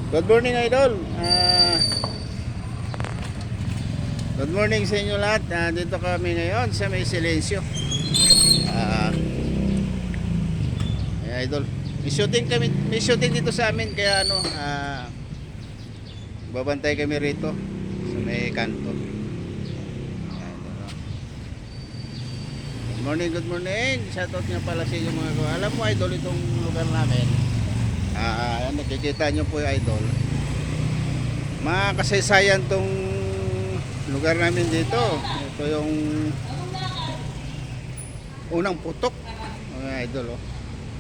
Good morning, idol. Good morning sa inyo lahat. Dito kami ngayon sa May Silencio. Idol. May shooting dito sa amin kaya babantay kami rito sa may kanto. Good morning. Shoutout nga pala sa inyo mga ko. Alam mo, idol, itong lugar namin. Nakikita nyo po yung idol. Makasaysayan tong lugar namin dito. Ito yung unang putok, mga idol, oh.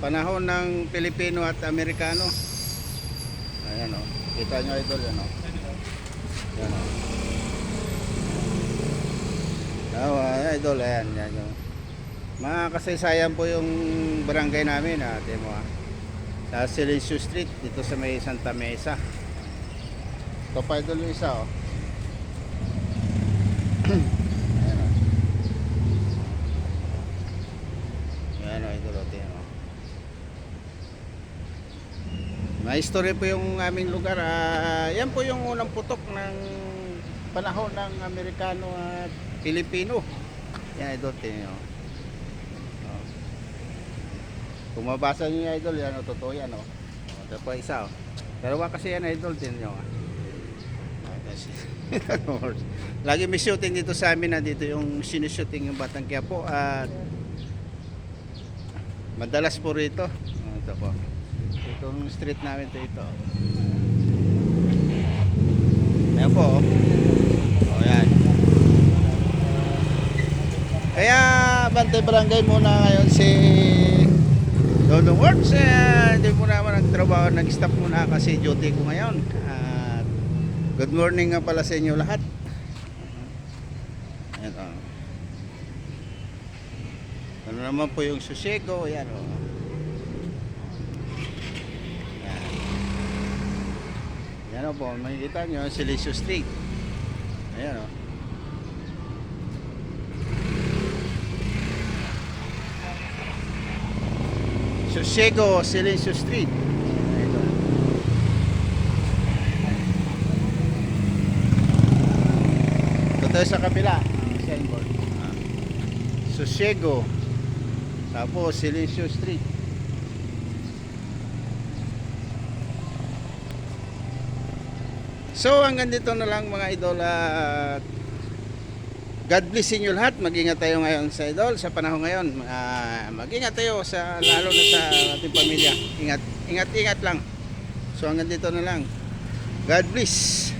Panahon ng Pilipino at Amerikano. Ayan, oh. Kita nyo, idol, yan, oh. Yan, oh. Idol, ayan, yan, oh. Makasaysayan po yung barangay namin, ate mo, sa Silencio Street dito sa may Santa Mesa. Ito pa, idol, yung isa, oh. Ayan, oh. Ayan, oh, idol, oh. May story po yung aming lugar. Yan po yung unang putok ng panahon ng Amerikano at Pilipino. Yan, idol, tingnan nyo. Kung mabasa nyo yung idol, yan, totoo yan, oh. Ito po isa, oh. Dalawa kasi yan, idol, tingnan nyo. Lagi may shooting dito sa amin, dito yung sinushooting yung Batang Quiapo at madalas po rito. Ito po. Itong street namin ito. Ayan po, oh. Ayan. Kaya Bantay Barangay muna ngayon si Dodong Works. Hindi po naman nagtrabaho, nag-stop muna kasi duty ko ngayon. Good morning nga pala sa inyo lahat. Ayan, oh. Ano naman po yung Sosiego. Ayan, oh. Ayan, oh, po, makikita nyo Silencio Street. Ayan, oh. Sosiego, Silencio Street. Ito. Ito tayo sa kabila. Signboard. Sosiego. Tapos Silencio Street. So hanggang dito na lang mga idol. God bless inyo lahat. Mag-ingat tayo ngayon sa idol, sa panahon ngayon. Mag-ingat tayo lalo na sa ating pamilya. Ingat lang. So hanggang dito na lang. God bless.